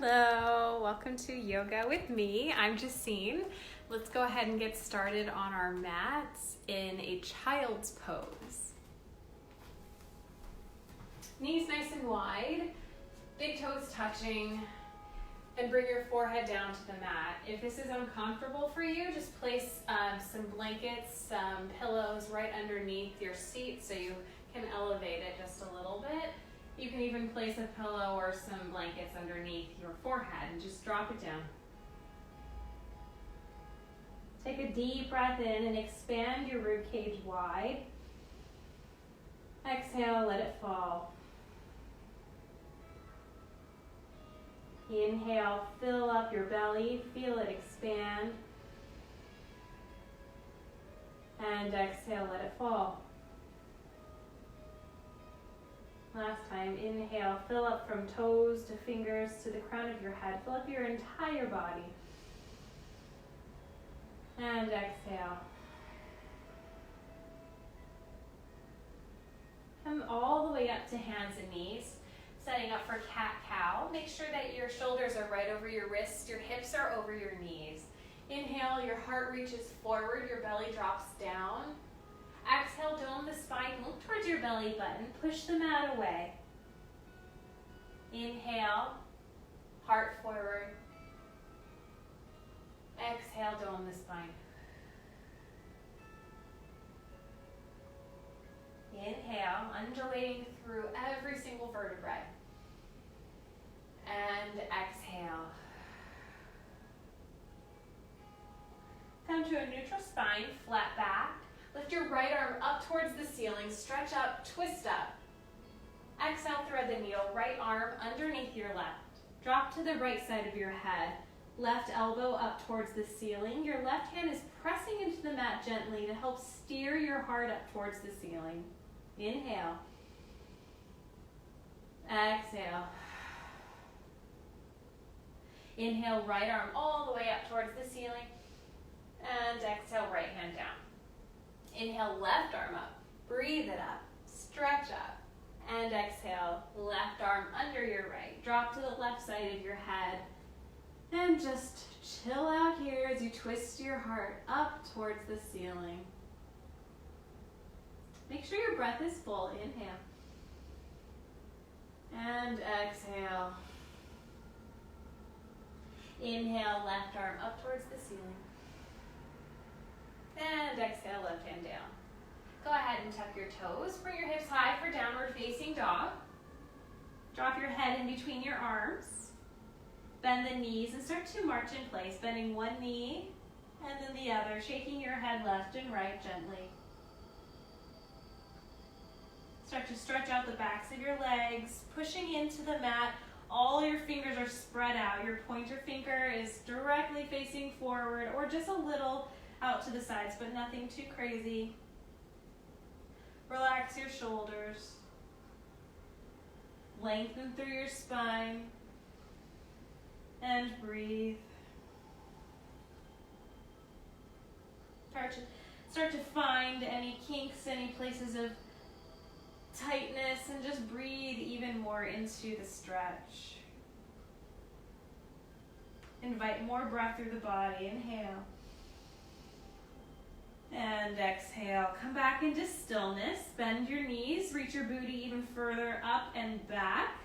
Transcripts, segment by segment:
Hello, welcome to Yoga with me. I'm Justine. Let's go ahead and get started on our mats in a child's pose. Knees nice and wide, big toes touching, and bring your forehead down to the mat. If this is uncomfortable for you, just place some blankets, some pillows right underneath your seat so you can elevate it just a little bit. You can even place a pillow or some blankets underneath your forehead and just drop it down. Take a deep breath in and expand your rib cage wide. Exhale, let it fall. Inhale, fill up your belly, feel it expand. And exhale, let it fall. Last time, inhale, fill up from toes to fingers to the crown of your head. Fill up your entire body. And exhale. Come all the way up to hands and knees. Setting up for cat-cow. Make sure that your shoulders are right over your wrists, your hips are over your knees. Inhale, your heart reaches forward, your belly drops down. Exhale, dome the spine, look towards your belly button, push the mat away. Inhale, heart forward. Exhale, dome the spine. Inhale, undulating through every single vertebrae. And exhale. Come to a neutral spine, flat back. Lift your right arm up towards the ceiling, stretch up, twist up. Exhale, thread the needle, right arm underneath your left. Drop to the right side of your head. Left elbow up towards the ceiling. Your left hand is pressing into the mat gently to help steer your heart up towards the ceiling. Inhale. Exhale. Inhale, right arm all the way up towards the ceiling. And exhale, right hand down. Inhale, left arm up. Breathe it up. Stretch up. And exhale, left arm under your right. Drop to the left side of your head. And just chill out here as you twist your heart up towards the ceiling. Make sure your breath is full. Inhale. And exhale. Inhale, left arm up towards the ceiling. And exhale, left hand down. Go ahead and tuck your toes. Bring your hips high for downward facing dog. Drop your head in between your arms. Bend the knees and start to march in place, bending one knee and then the other, shaking your head left and right gently. Start to stretch out the backs of your legs, pushing into the mat. All your fingers are spread out. Your pointer finger is directly facing forward or just a little out to the sides, but nothing too crazy. Relax your shoulders. Lengthen through your spine. And breathe. Start to find any kinks, any places of tightness, and just breathe even more into the stretch. Invite more breath through the body. Inhale. And exhale. Come back into stillness. Bend your knees. Reach your booty even further up and back.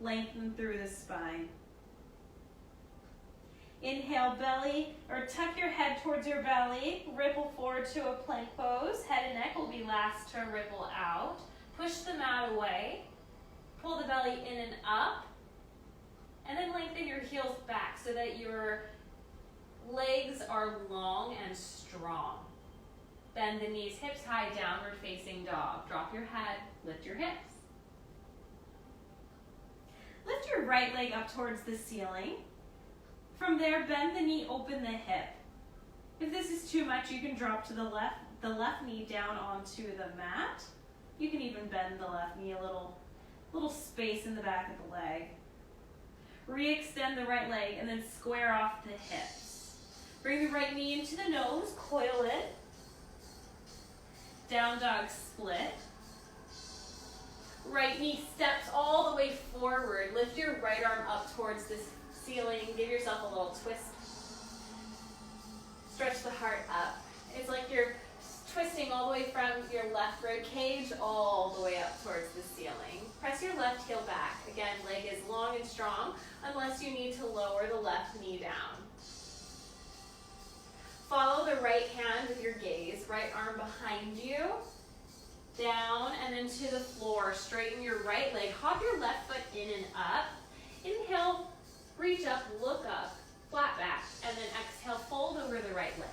Lengthen through the spine. Inhale, belly, or tuck your head towards your belly. Ripple forward to a plank pose. Head and neck will be last to ripple out. Push the mat away. Pull the belly in and up. And then lengthen your heels back so that your legs are long and strong. Bend the knees, hips high, downward facing dog. Drop your head, lift your hips. Lift your right leg up towards the ceiling. From there, bend the knee, open the hip. If this is too much, you can drop to the left knee down onto the mat. You can even bend the left knee a little space in the back of the leg. Re-extend the right leg and then square off the hips. Bring the right knee into the nose, coil it. Down dog split. Right knee steps all the way forward. Lift your right arm up towards the ceiling. Give yourself a little twist. Stretch the heart up. It's like you're twisting all the way from your left rib cage all the way up towards the ceiling. Press your left heel back. Again, leg is long and strong unless you need to lower the left knee down. Follow the right hand with your gaze. Right arm behind you. Down and then to the floor. Straighten your right leg. Hop your left foot in and up. Inhale, reach up, look up, flat back, and then exhale, fold over the right leg.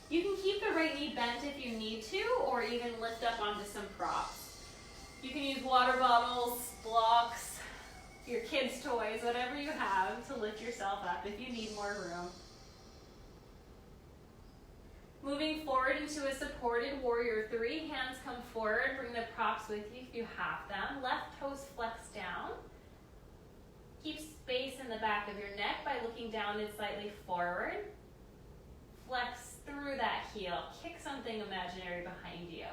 You can keep the right knee bent if you need to, or even lift up onto some props. You can use water bottles, blocks, your kids' toys, whatever you have to lift yourself up if you need more room. Moving forward into a supported warrior three. Hands come forward. Bring the props with you if you have them. Left toes flex down. Keep space in the back of your neck by looking down and slightly forward. Flex through that heel. Kick something imaginary behind you.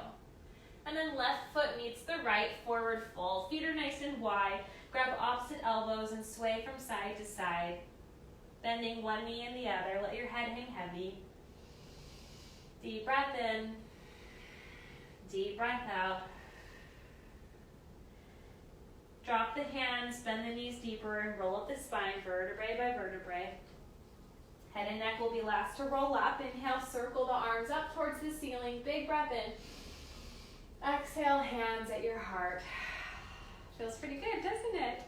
And then left foot meets the right, forward fold. Feet are nice and wide. Grab opposite elbows and sway from side to side. Bending one knee and the other. Let your head hang heavy. Deep breath in, deep breath out. Drop the hands, bend the knees deeper, and roll up the spine, vertebrae by vertebrae. Head and neck will be last to roll up. Inhale, circle the arms up towards the ceiling. Big breath in. Exhale, hands at your heart. Feels pretty good, doesn't it?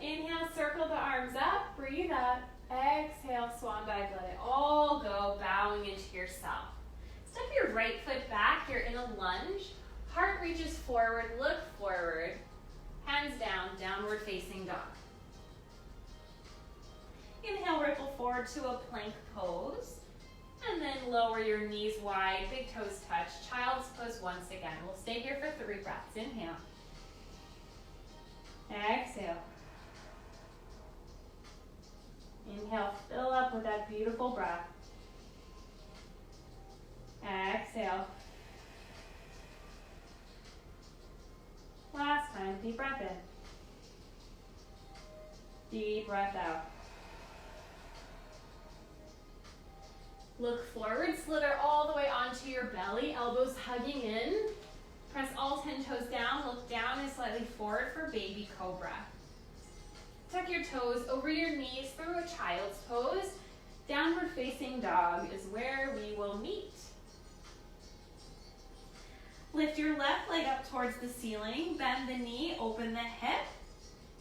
Inhale, circle the arms up, breathe up. Exhale, swan dive, let it all go, bowing into yourself. Step your right foot back, you're in a lunge. Heart reaches forward, look forward. Hands down, downward facing dog. Inhale, ripple forward to a plank pose. And then lower your knees wide, big toes touch. Child's pose once again. We'll stay here for 3 breaths. Inhale. Exhale. Inhale, fill up with that beautiful breath. Exhale. Last time, deep breath in. Deep breath out. Look forward, slither all the way onto your belly, elbows hugging in. Press all 10 toes down, look down and slightly forward for baby cobra. Tuck your toes over your knees through a child's pose. Downward facing dog is where we will meet. Lift your left leg up towards the ceiling, bend the knee, open the hip.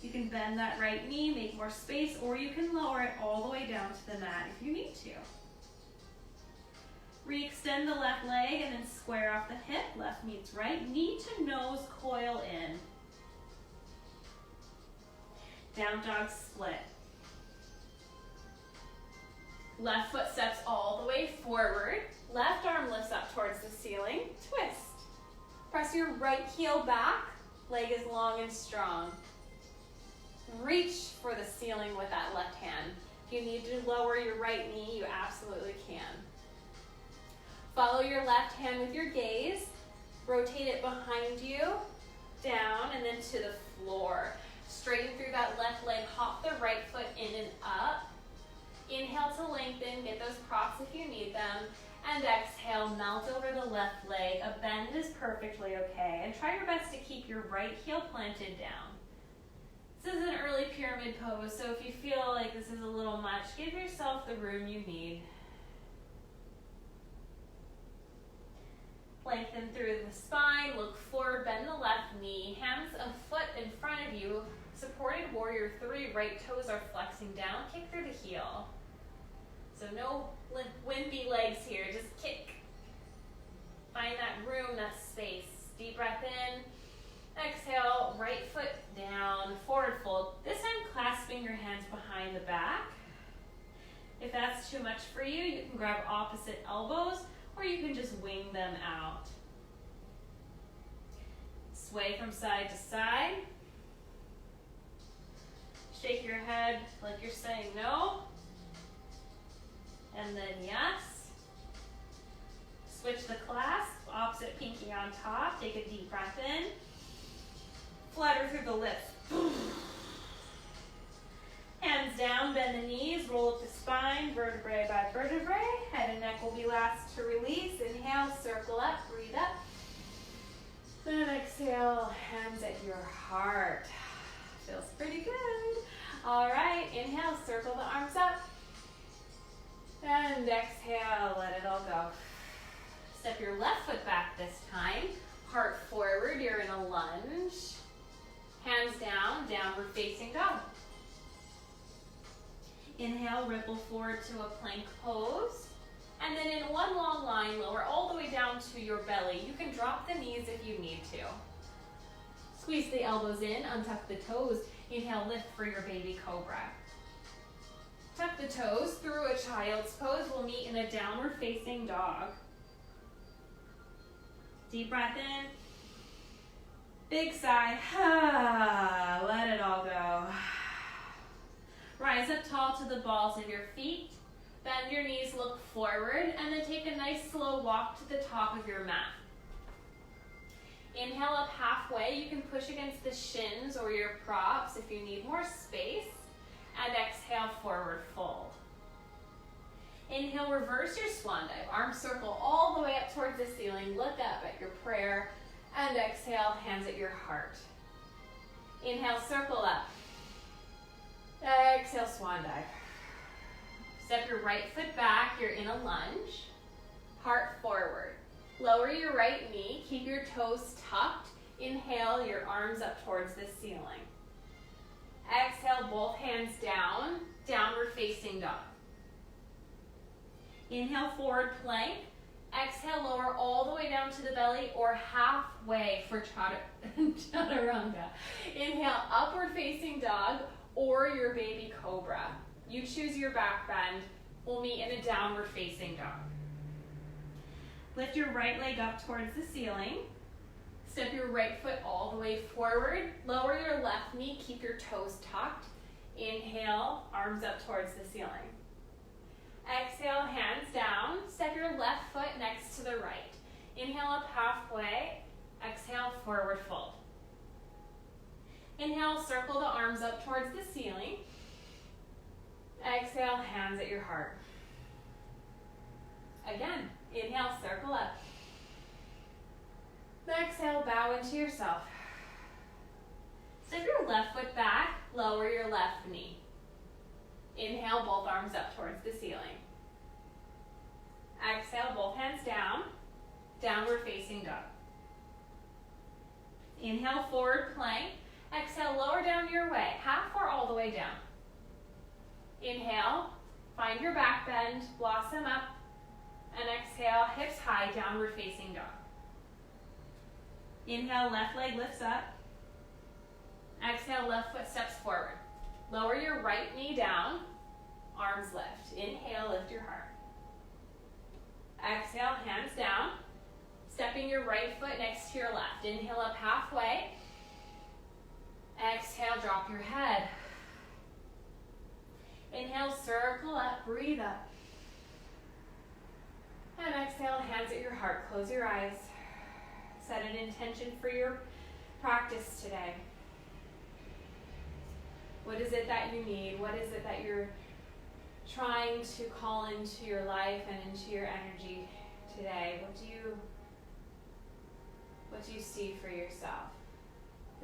You can bend that right knee, make more space, or you can lower it all the way down to the mat if you need to. Re-extend the left leg and then square off the hip, left meets right, knee to nose, coil in. Down dog split. Left foot steps all the way forward, left arm lifts up towards the ceiling, twist. Press your right heel back, leg is long and strong. Reach for the ceiling with that left hand. If you need to lower your right knee, you absolutely can. Follow your left hand with your gaze. Rotate it behind you, down, and then to the floor. Straighten through that left leg, hop the right foot in and up. Inhale to lengthen, get those props if you need them. And exhale, melt over the left leg. A bend is perfectly okay. And try your best to keep your right heel planted down. This is an early pyramid pose, so if you feel like this is a little much, give yourself the room you need. Lengthen through the spine, look forward, bend the left knee, hands a foot in front of you. Supported warrior three, right toes are flexing down, kick through the heel. So no wimpy legs here, just kick. Find that room, that space. Deep breath in, exhale, right foot down, forward fold. This time clasping your hands behind the back. If that's too much for you, you can grab opposite elbows, or you can just wing them out. Sway from side to side. Shake your head like you're saying no. And then yes. Switch the clasp, opposite pinky on top. Take a deep breath in. Flutter through the lips. Hands down, bend the knees, roll up the spine, vertebrae by vertebrae. Head and neck will be last to release. Inhale, circle up, breathe up. Then exhale, hands at your heart. Feels pretty good. All right, inhale, circle the arms up. And exhale, let it all go. Step your left foot back this time. Heart forward, you're in a lunge. Hands down, downward facing dog. Inhale, ripple forward to a plank pose. And then in one long line, lower all the way down to your belly. You can drop the knees if you need to. Squeeze the elbows in, untuck the toes. Inhale, lift for your baby cobra. Tuck the toes through a child's pose. We'll meet in a downward facing dog. Deep breath in. Big sigh. Let it all go. Rise up tall to the balls of your feet. Bend your knees, look forward, and then take a nice slow walk to the top of your mat. Inhale up halfway. You can push against the shins or your props if you need more space. And exhale, forward fold. Inhale, reverse your swan dive. Arms circle all the way up towards the ceiling. Look up at your prayer. And exhale, hands at your heart. Inhale, circle up. Exhale, swan dive. Step your right foot back. You're in a lunge. Heart forward. Lower your right knee. Keep your toes tucked. Inhale, your arms up towards the ceiling. Exhale, both hands down. Downward facing dog. Inhale, forward plank. Exhale, lower all the way down to the belly or halfway for chaturanga. Inhale, upward facing dog or your baby cobra. You choose your back bend. We'll meet in a downward facing dog. Lift your right leg up towards the ceiling. Step your right foot all the way forward. Lower your left knee. Keep your toes tucked. Inhale, arms up towards the ceiling. Exhale, hands down. Step your left foot next to the right. Inhale up halfway. Exhale, forward fold. Inhale, circle the arms up towards the ceiling. Exhale, hands at your heart. Again, inhale, circle up. Exhale, bow into yourself. Step your left foot back, lower your left knee. Inhale, both arms up towards the ceiling. Exhale, both hands down, downward facing dog. Inhale, forward plank. Exhale, lower down your way, half or all the way down. Inhale, find your back bend, blossom up, and exhale, hips high, downward facing dog. Inhale, left leg lifts up. Exhale, left foot steps forward. Lower your right knee down, arms lift. Inhale, lift your heart. Exhale, hands down. Stepping your right foot next to your left. Inhale up halfway. Exhale, drop your head. Inhale, circle up, breathe up. And exhale, hands at your heart. Close your eyes. Set an intention for your practice today. What is it that you need? What is it that you're trying to call into your life and into your energy today? What do you see for yourself?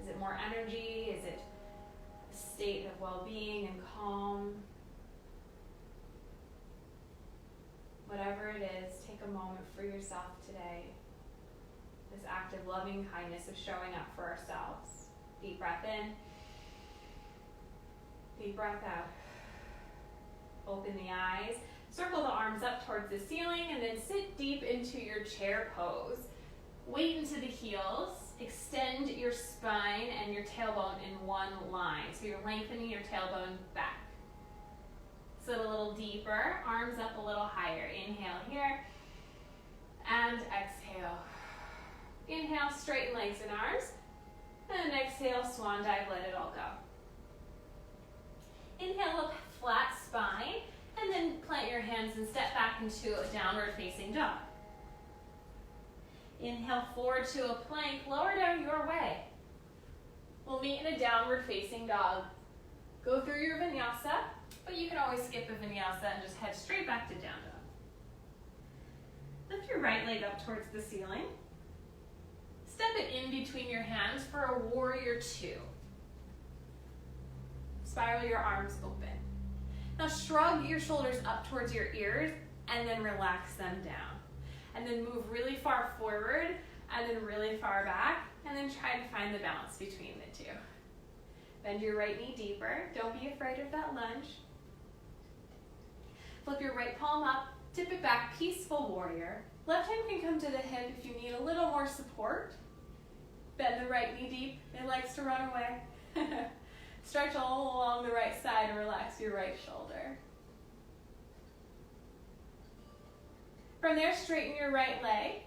Is it more energy? Is it a state of well-being and calm? Whatever it is, take a moment for yourself today. This act of loving kindness, of showing up for ourselves. Deep breath in. Deep breath out. Open the eyes. Circle the arms up towards the ceiling and then sit deep into your chair pose. Weight into the heels. Extend your spine and your tailbone in one line. So you're lengthening your tailbone back. Sit a little deeper. Arms up a little higher. Inhale here. And exhale. Inhale, straighten legs and arms. And exhale, swan dive, let it all go. Inhale, up flat spine, and then plant your hands and step back into a downward facing dog. Inhale, forward to a plank, lower down your way. We'll meet in a downward facing dog. Go through your vinyasa, but you can always skip a vinyasa and just head straight back to down dog. Lift your right leg up towards the ceiling. Step it in between your hands for a warrior two. Spiral your arms open. Now shrug your shoulders up towards your ears and then relax them down. And then move really far forward and then really far back, and then try to find the balance between the two. Bend your right knee deeper. Don't be afraid of that lunge. Flip your right palm up, tip it back, peaceful warrior. Left hand can come to the hip if you need a little more support. Bend the right knee deep. It likes to run away. Stretch all along the right side and relax your right shoulder. From there, straighten your right leg.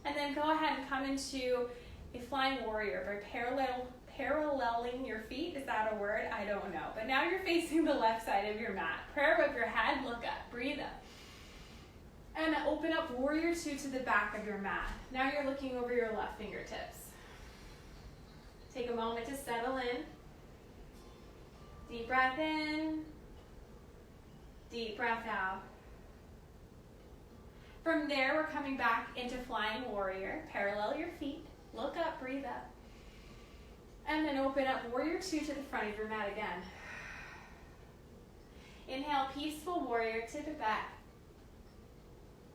And then go ahead and come into a flying warrior by paralleling your feet. Is that a word? I don't know. But now you're facing the left side of your mat. Prayer whip your head, look up, breathe up. And open up warrior two to the back of your mat. Now you're looking over your left fingertips. Take a moment to settle in. Deep breath in. Deep breath out. From there, we're coming back into flying warrior. Parallel your feet. Look up, breathe up. And then open up warrior two to the front of your mat again. Inhale, peaceful warrior, tip it back.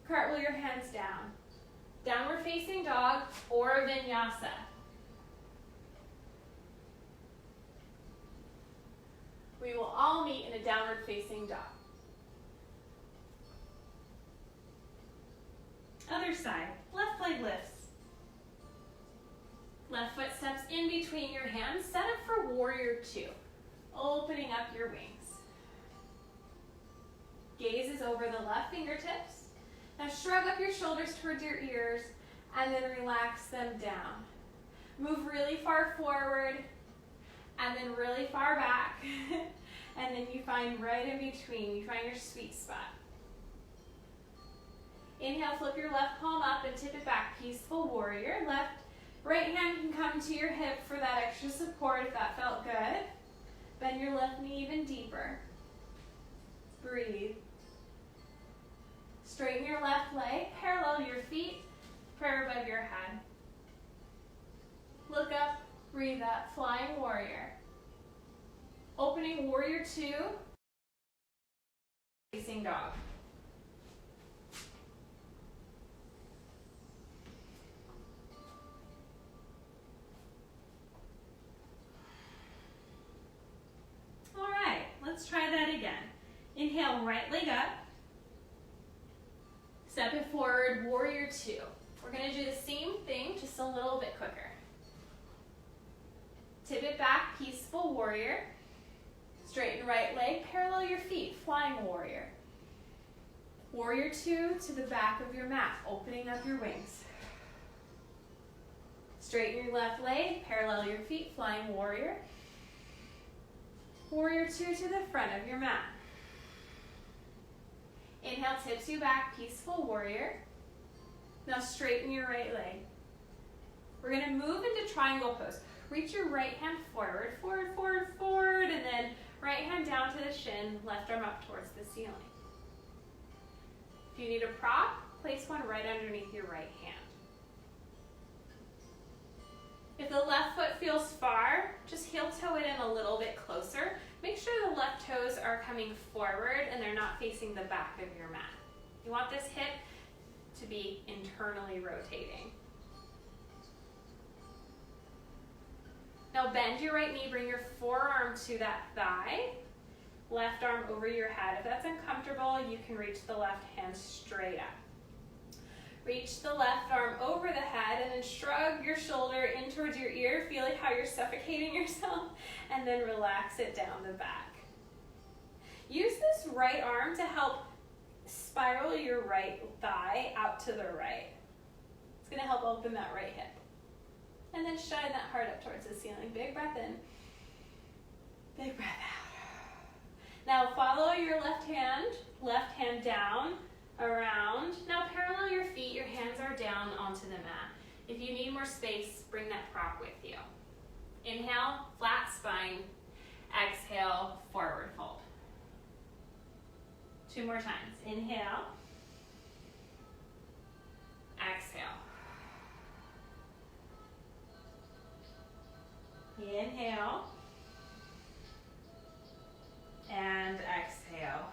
Cartwheel your hands down. Downward facing dog or vinyasa. We will all meet in a downward facing dog. Other side, left leg lifts. Left foot steps in between your hands. Set up for warrior two. Opening up your wings. Gaze is over the left fingertips. Now shrug up your shoulders towards your ears and then relax them down. Move really far forward and then really far back. And then you find right in between. You find your sweet spot. Inhale, flip your left palm up and tip it back. Peaceful warrior. Right hand can come to your hip for that extra support if that felt good. Bend your left knee even deeper. Breathe. Straighten your left leg. Parallel your feet. Prayer above your head. Look up. Breathe up. Flying warrior. Opening warrior two. Facing dog. Let's try that again. Inhale, right leg up. Step it forward, warrior two. We're going to do the same thing, just a little bit quicker. Tip it back, peaceful warrior. Straighten right leg, parallel your feet, flying warrior. Warrior two to the back of your mat, opening up your wings. Straighten your left leg, parallel your feet, flying warrior. Warrior two to the front of your mat. Inhale, tips you back, peaceful warrior. Now straighten your right leg. We're going to move into triangle pose. Reach your right hand forward, forward, forward, forward, and then right hand down to the shin, left arm up towards the ceiling. If you need a prop, place one right underneath your right hand. If the left foot feels far, just heel toe it in a little bit closer. Make sure the left toes are coming forward and they're not facing the back of your mat. You want this hip to be internally rotating. Now bend your right knee, bring your forearm to that thigh. Left arm over your head. If that's uncomfortable, you can reach the left hand straight up. Reach the left arm over the head and then shrug your shoulder in towards your ear. Feel like how you're suffocating yourself and then relax it down the back. Use this right arm to help spiral your right thigh out to the right. It's going to help open that right hip. And then shine that heart up towards the ceiling. Big breath in. Big breath out. Now follow your left hand down, around. Now parallel your feet, your hands are down onto the mat. If you need more space, bring that prop with you. Inhale, flat spine. Exhale, forward fold. 2 more times. Inhale. Exhale. Inhale. And exhale.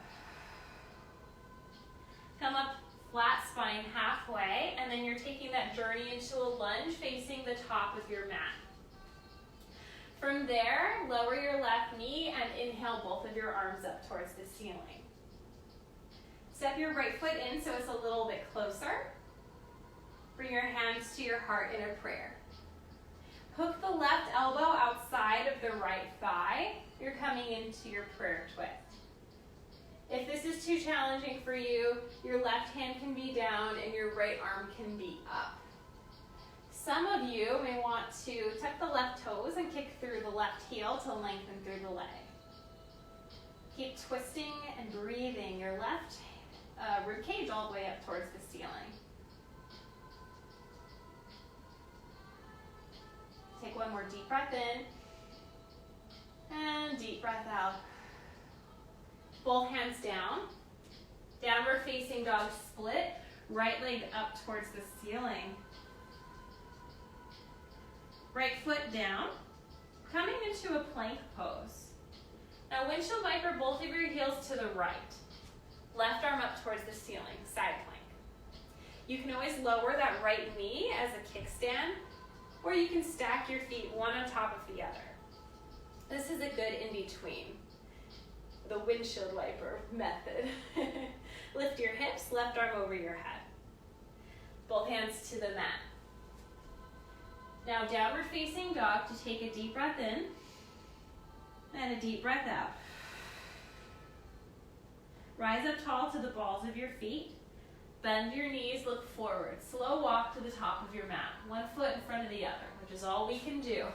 Come up flat spine halfway, and then you're taking that journey into a lunge facing the top of your mat. From there, lower your left knee and inhale both of your arms up towards the ceiling. Step your right foot in so it's a little bit closer. Bring your hands to your heart in a prayer. Hook the left elbow outside of the right thigh. You're coming into your prayer twist. If this is too challenging for you, your left hand can be down and your right arm can be up. Some of you may want to tuck the left toes and kick through the left heel to lengthen through the leg. Keep twisting and breathing your left rib cage all the way up towards the ceiling. Take one more deep breath in and deep breath out. Both hands down. Downward facing dog split. Right leg up towards the ceiling. Right foot down. Coming into a plank pose. Now windshield viper, both of your heels to the right. Left arm up towards the ceiling, side plank. You can always lower that right knee as a kickstand, or you can stack your feet one on top of the other. This is a good in-between. The windshield wiper method. Lift your hips, left arm over your head. Both hands to the mat. Now downward facing dog to take a deep breath in and a deep breath out. Rise up tall to the balls of your feet. Bend your knees, look forward. Slow walk to the top of your mat. One foot in front of the other, which is all we can do.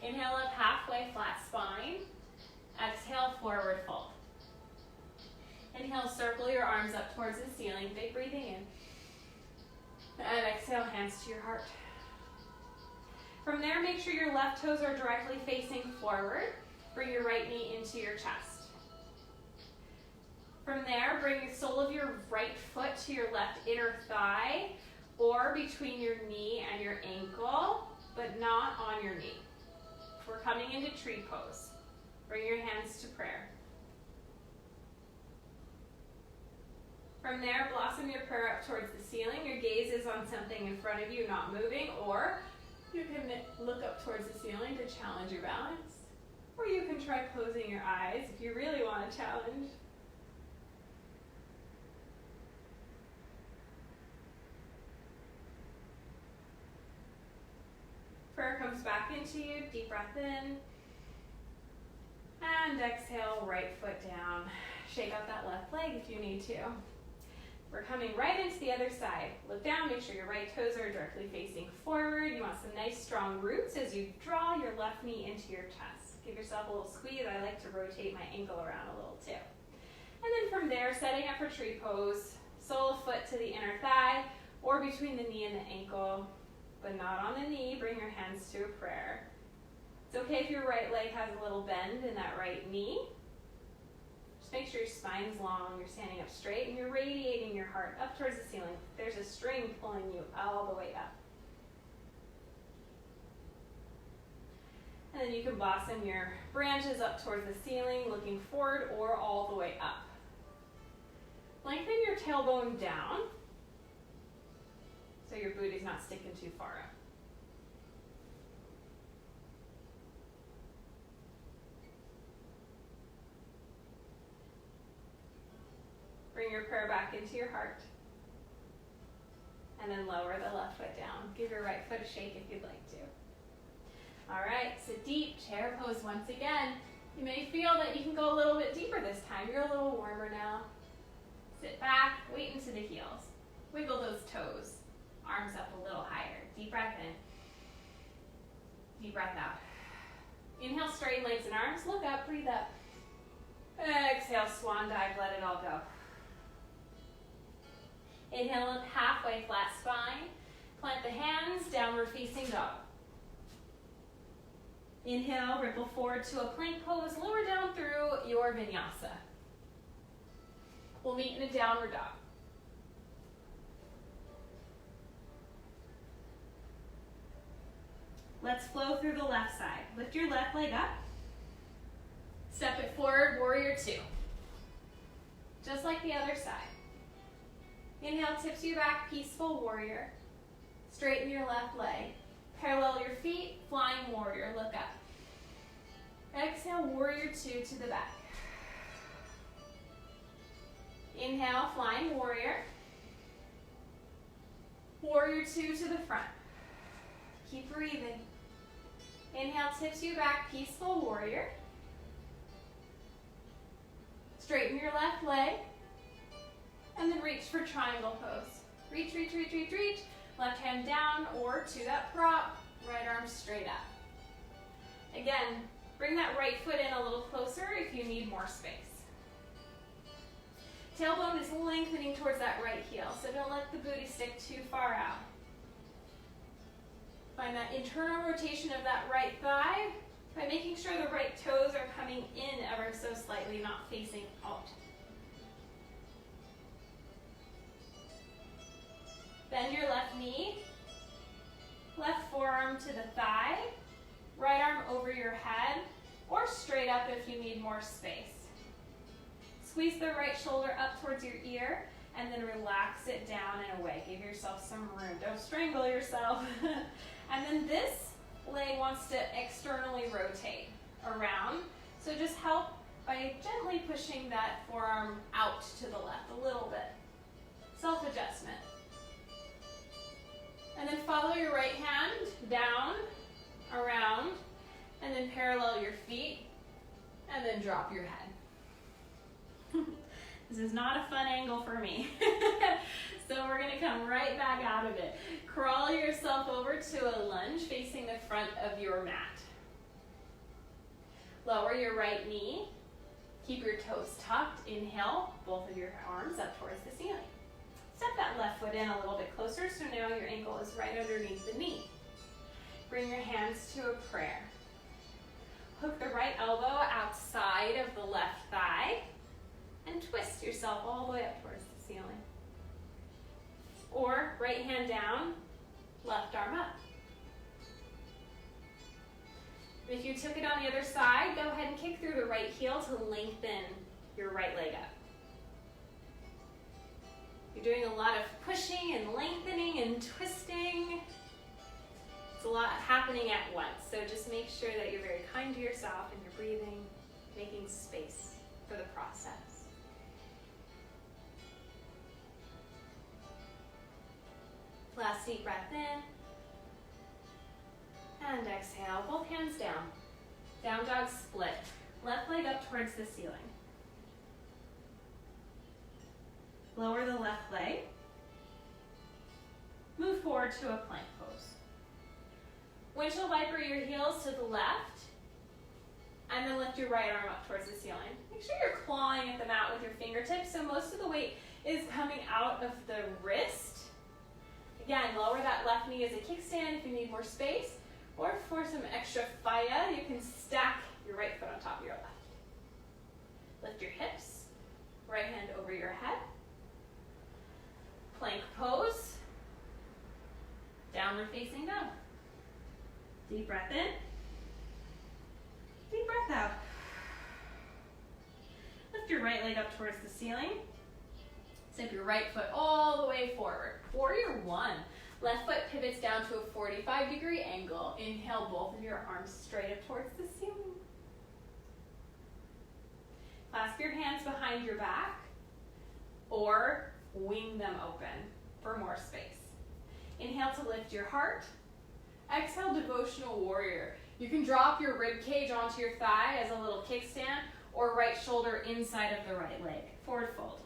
Inhale up halfway, flat spine. Exhale, forward fold. Inhale, circle your arms up towards the ceiling. Big breathing in. And exhale, hands to your heart. From there, make sure your left toes are directly facing forward. Bring your right knee into your chest. From there, bring the sole of your right foot to your left inner thigh or between your knee and your ankle, but not on your knee. We're coming into tree pose. Bring your hands to prayer. From there, blossom your prayer up towards the ceiling. Your gaze is on something in front of you, not moving, or you can look up towards the ceiling to challenge your balance. Or you can try closing your eyes if you really want a challenge. Prayer comes back into you, deep breath in. And exhale, right foot down. Shake out that left leg if you need to. We're coming right into the other side. Look down, make sure your right toes are directly facing forward. You want some nice strong roots as you draw your left knee into your chest. Give yourself a little squeeze. I like to rotate my ankle around a little too. And then from there, setting up for tree pose, sole of foot to the inner thigh or between the knee and the ankle, but not on the knee. Bring your hands to a prayer. It's okay if your right leg has a little bend in that right knee. Just make sure your spine's long, you're standing up straight, and you're radiating your heart up towards the ceiling. There's a string pulling you all the way up. And then you can blossom your branches up towards the ceiling, looking forward or all the way up. Lengthen your tailbone down so your booty's not sticking too far up. Bring your prayer back into your heart. And then lower the left foot down. Give your right foot a shake if you'd like to. All right, so deep chair pose once again. You may feel that you can go a little bit deeper this time. You're a little warmer now. Sit back, weight into the heels. Wiggle those toes. Arms up a little higher. Deep breath in. Deep breath out. Inhale, straighten legs and arms. Look up, breathe up. Exhale, swan dive, let it all go. Inhale up halfway, flat spine. Plant the hands, downward facing dog. Inhale, ripple forward to a plank pose, lower down through your vinyasa. We'll meet in a downward dog. Let's flow through the left side. Lift your left leg up. Step it forward, warrior two. Just like the other side. Inhale, tips you back, peaceful warrior. Straighten your left leg. Parallel your feet, flying warrior, look up. Exhale, warrior two to the back. Inhale, flying warrior. Warrior two to the front. Keep breathing. Inhale, tips you back, peaceful warrior. Straighten your left leg. And then reach for triangle pose. Reach, reach, reach, reach, reach. Left hand down or to that prop. Right arm straight up. Again, bring that right foot in a little closer if you need more space. Tailbone is lengthening towards that right heel, so don't let the booty stick too far out. Find that internal rotation of that right thigh by making sure the right toes are coming in ever so slightly, not facing out. Bend your left knee, left forearm to the thigh, right arm over your head, or straight up if you need more space. Squeeze the right shoulder up towards your ear, and then relax it down and away. Give yourself some room. Don't strangle yourself. And then this leg wants to externally rotate around, so just help by gently pushing that forearm out to the left a little bit. Self-adjustment. And then follow your right hand down, around, and then parallel your feet, and then drop your head. This is not a fun angle for me. So we're gonna come right back out of it. Crawl yourself over to a lunge facing the front of your mat. Lower your right knee. Keep your toes tucked. Inhale, both of your arms up towards the ceiling. Step that left foot in a little bit closer so now your ankle is right underneath the knee. Bring your hands to a prayer. Hook the right elbow outside of the left thigh and twist yourself all the way up towards the ceiling. Or right hand down, left arm up. If you took it on the other side, go ahead and kick through the right heel to lengthen your right leg up. You're doing a lot of pushing and lengthening and twisting. It's a lot happening at once, so just make sure that you're very kind to yourself and you're breathing, making space for the process. Last deep breath in. And exhale, both hands down. Down dog split. Left leg up towards the ceiling. Lower the left leg. Move forward to a plank pose. Windshield wiper your heels to the left. And then lift your right arm up towards the ceiling. Make sure you're clawing at the mat with your fingertips so most of the weight is coming out of the wrist. Again, lower that left knee as a kickstand if you need more space. Or for some extra fire, you can stack your right foot on top of your left. Lift your hips, right hand over your head. Plank pose. Downward facing dog. Deep breath in. Deep breath out. Lift your right leg up towards the ceiling. Step your right foot all the way forward. Warrior one. Left foot pivots down to a 45-degree angle. Inhale, both of your arms straight up towards the ceiling. Clasp your hands behind your back or wing them open for more space. Inhale to lift your heart. Exhale, devotional warrior. You can drop your rib cage onto your thigh as a little kickstand or right shoulder inside of the right leg. Forward fold.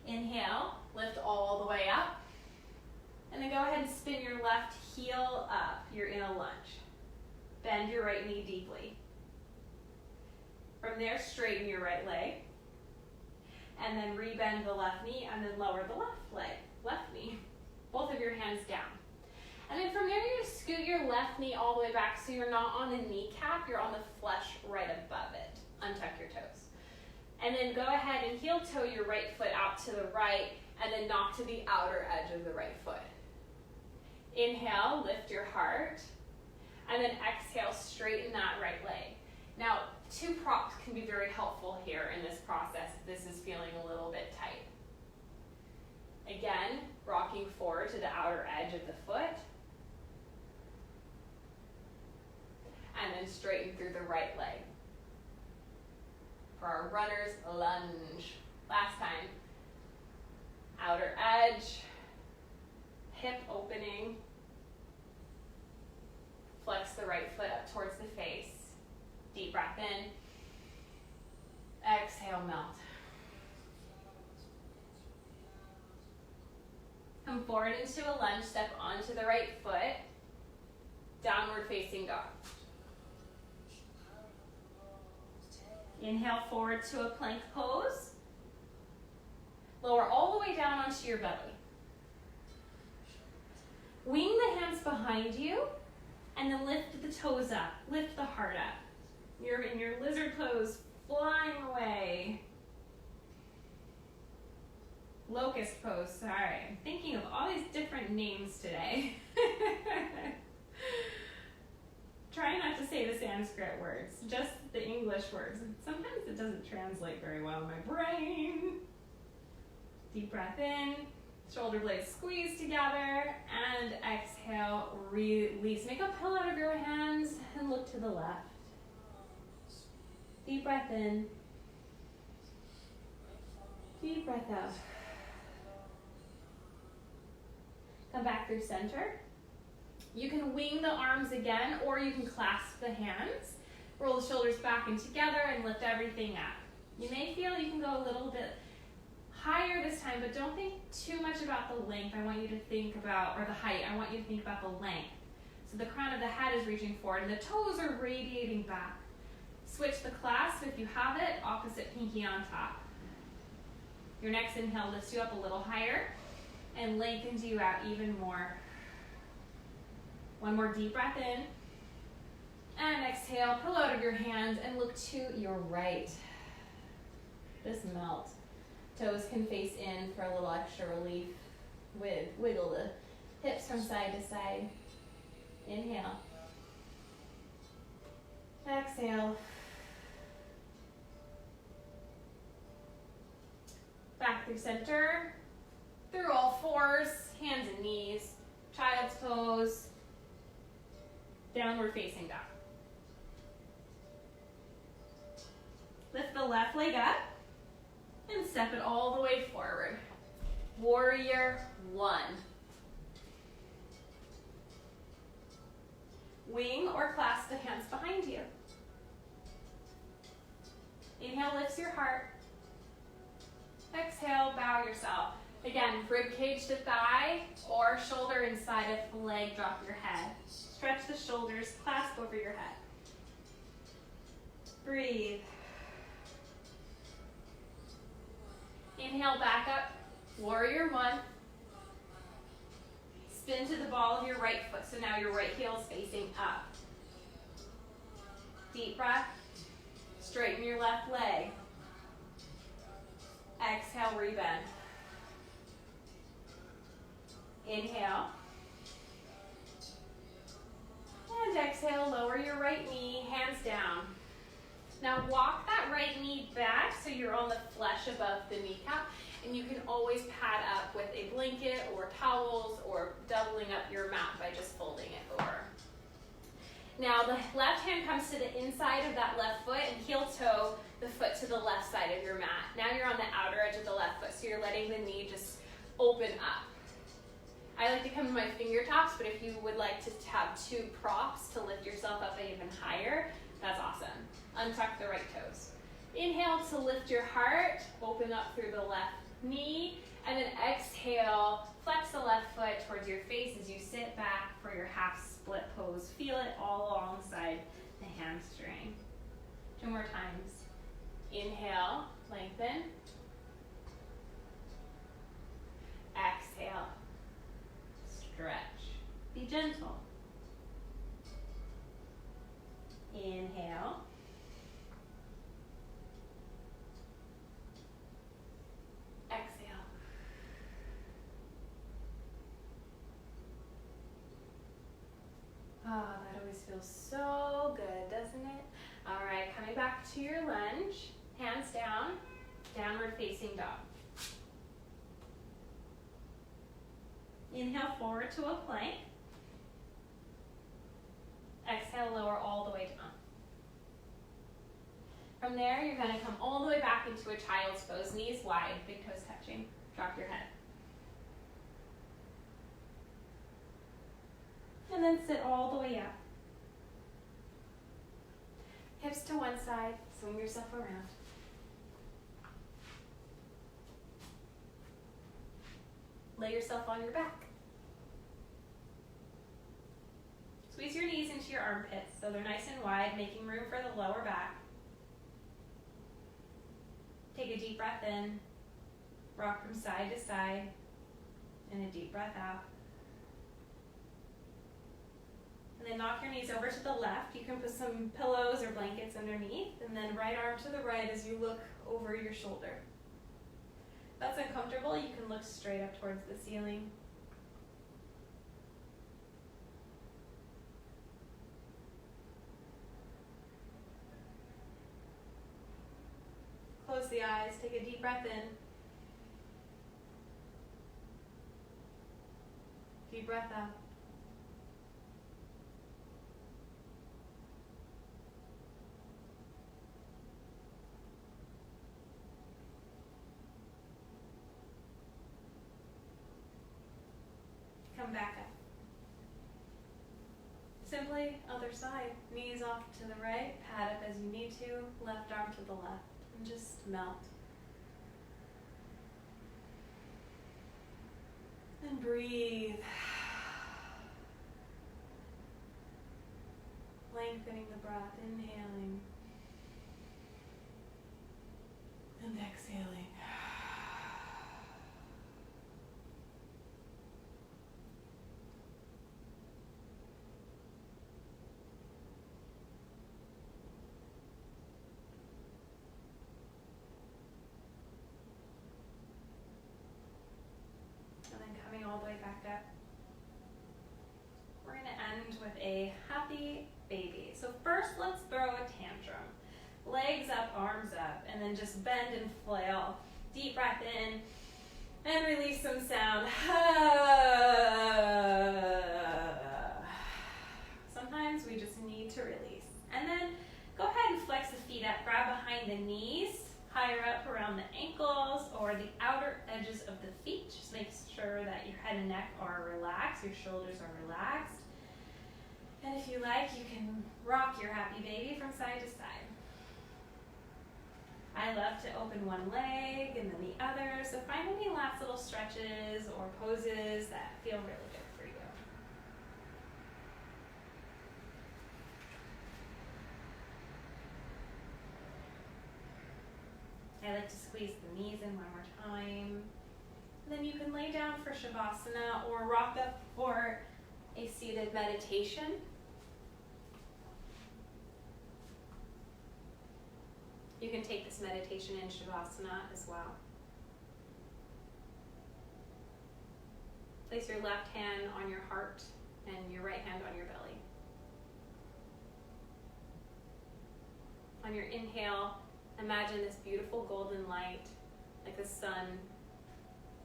Inhale, lift all the way up. And then go ahead and spin your left heel up. You're in a lunge. Bend your right knee deeply. From there, straighten your right leg. And then rebend the left knee and then lower the left leg, left knee. both of your hands down. And then from there, you're going to scoot your left knee all the way back so you're not on the kneecap, you're on the flesh right above it. Untuck your toes. And then go ahead and heel toe your right foot out to the right and then knock to the outer edge of the right foot. Inhale, lift your heart. And then exhale, straighten that right leg. Now, 2 props can be very helpful here in this process if this is feeling a little bit tight. Again, rocking forward to the outer edge of the foot. And then straighten through the right leg. For our runner's lunge. Last time. Outer edge, hip opening. Flex the right foot up towards the face. Deep breath in. Exhale, melt. Come forward into a lunge, step onto the right foot. Downward facing dog. Inhale forward to a plank pose. Lower all the way down onto your belly. Wing the hands behind you and then lift the toes up. Lift the heart up. You're in your lizard pose, flying away. Locust pose, sorry. I'm thinking of all these different names today. Try not to say the Sanskrit words, just the English words. Sometimes it doesn't translate very well in my brain. Deep breath in, shoulder blades squeeze together, and exhale, release. Make a pillow out of your hands and look to the left. Deep breath in. Deep breath out. Come back through center. You can wing the arms again, or you can clasp the hands. Roll the shoulders back and together and lift everything up. You may feel you can go a little bit higher this time, but don't think too much about the length. I want you to think about, or the height, I want you to think about the length. So the crown of the head is reaching forward and the toes are radiating back. Switch the clasp if you have it, opposite pinky on top. Your next inhale lifts you up a little higher and lengthens you out even more. One more deep breath in. And exhale, pull out of your hands and look to your right. Just melt. Toes can face in for a little extra relief. Wiggle the hips from side to side. Inhale. Exhale. Back through center. Through all fours, hands and knees. Child's pose. Downward facing dog. Lift the left leg up and step it all the way forward. Warrior 1. Wing or clasp the hands behind you. Inhale lifts your heart. Exhale, bow yourself. Again, rib cage to thigh or shoulder inside of the leg, drop your head. Stretch the shoulders, clasp over your head. Breathe. Inhale, back up, warrior 1. Spin to the ball of your right foot, so now your right heel is facing up. Deep breath, straighten your left leg. Exhale, rebend. Inhale. And exhale, lower your right knee, hands down. Now walk that right knee back so you're on the flesh above the kneecap, and you can always pad up with a blanket or towels or doubling up your mat by just folding it over. Now the left hand comes to the inside of that left foot and heel toe the foot to the left side of your mat. Now you're on the outer edge of the left foot, so you're letting the knee just open up. I like to come to my fingertips, but if you would like to have 2 props to lift yourself up even higher, that's awesome. Untuck the right toes. Inhale to lift your heart, open up through the left knee, and then exhale, flex the left foot towards your face as you sit back for your half split pose. Feel it all alongside the hamstring. 2 more times. Inhale, lengthen. Exhale. Be gentle. Inhale. Exhale. Oh, that always feels so good, doesn't it? All right, coming back to your lunge. Hands down, downward facing dog. Inhale forward to a plank. Exhale, lower all the way down. From there, you're going to come all the way back into a child's pose, knees wide, big toes touching. Drop your head. And then sit all the way up. Hips to one side, swing yourself around. Lay yourself on your back. Squeeze your knees into your armpits so they're nice and wide, making room for the lower back. Take a deep breath in, rock from side to side, and a deep breath out. And then knock your knees over to the left. You can put some pillows or blankets underneath, and then right arm to the right as you look over your shoulder. If that's uncomfortable, you can look straight up towards the ceiling. Close the eyes, take a deep breath in. Deep breath out. Come back up. Simply, other side. Knees off to the right, pad up as you need to, left arm to the left, and just melt. And breathe. Lengthening the breath, inhaling and exhaling. And then coming all the way back up. We're going to end with a happy baby. So first, let's throw a tantrum. Legs up, arms up, and then just bend and flail. Deep breath in, and release some sound. Sometimes we just need to release. And then go ahead and flex the feet up, grab behind the knees, higher up around the ankles or the outer edges of the feet. Just make sure that your head and neck are relaxed, your shoulders are relaxed. And if you like, you can rock your happy baby from side to side. I love to open one leg and then the other, so find any last little stretches or poses that feel really good for you. I like to squeeze the knees in one more time. And then you can lay down for Shavasana or rock up for a seated meditation. You can take this meditation in Shavasana as well. Place your left hand on your heart and your right hand on your belly. On your inhale, imagine this beautiful golden light, like the sun,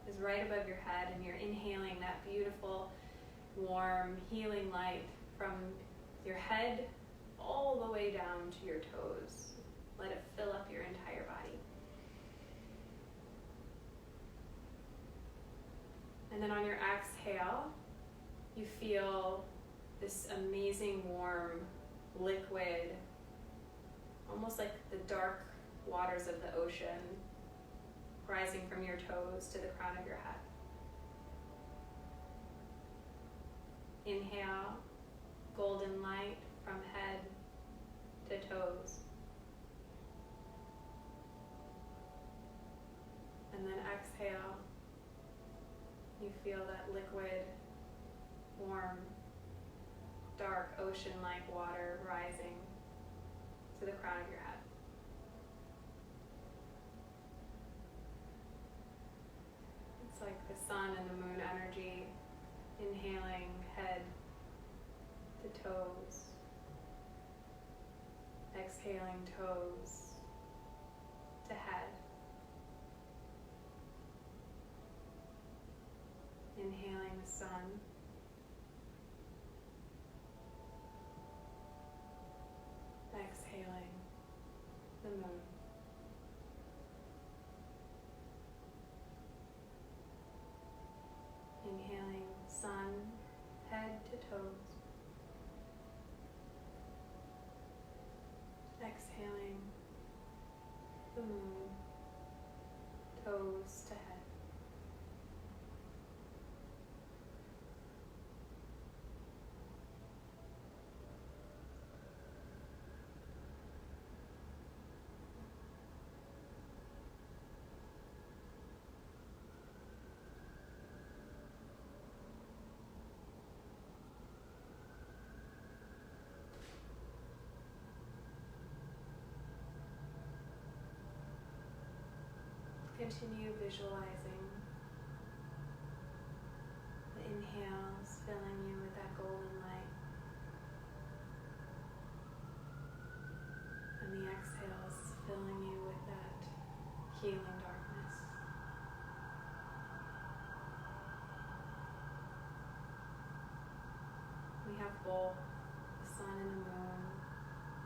is right above your head, and you're inhaling that beautiful, warm, healing light from your head all the way down to your toes. Let it fill up your entire body. And then on your exhale, you feel this amazing warm liquid, almost like the dark waters of the ocean, rising from your toes to the crown of your head. Inhale, golden light from head to toes. And then exhale, you feel that liquid, warm dark ocean-like water rising to the crown of your head. It's like the sun and the moon energy, inhaling head to toes, exhaling toes to head. Inhaling the sun, exhaling the moon. Inhaling sun, head to toes. Exhaling the moon, toes to head. Continue visualizing the inhales filling you with that golden light, and the exhales filling you with that healing darkness. We have both the sun and the moon,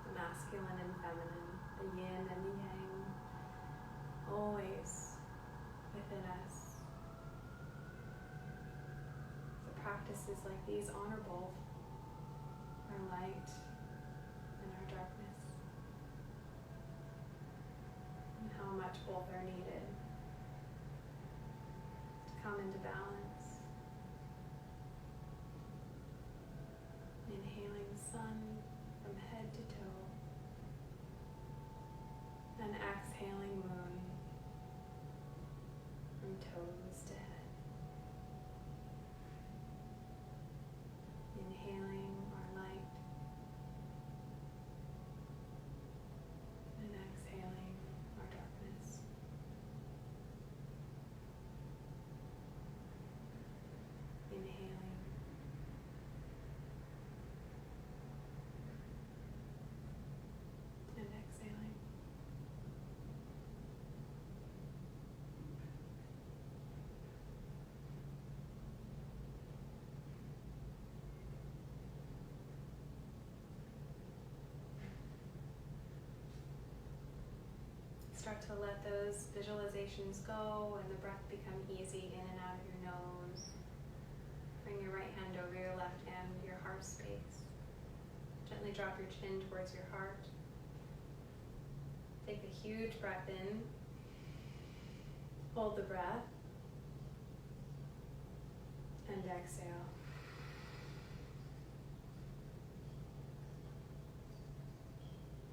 the masculine and feminine, the yin and the yang, always within us. So practices like these honor both our light and our darkness, and how much both are needed to come into balance. Inhaling sun from head to toe, and exhaling moon from toes to head. Inhaling our light and exhaling our darkness. Inhaling and exhaling. Start to let those visualizations go and the breath become easy in and out of your nose. Bring your right hand over your left hand to your heart space. Gently drop your chin towards your heart. Take a huge breath in. Hold the breath. And exhale.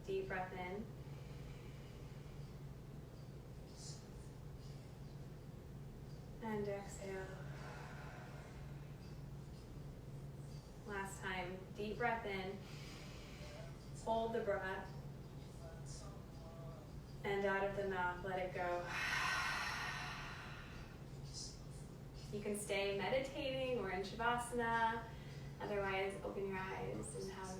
Deep breath in. And exhale. Last time, deep breath in, hold the breath, and out of the mouth, let it go. You can stay meditating or in Shavasana, otherwise open your eyes and have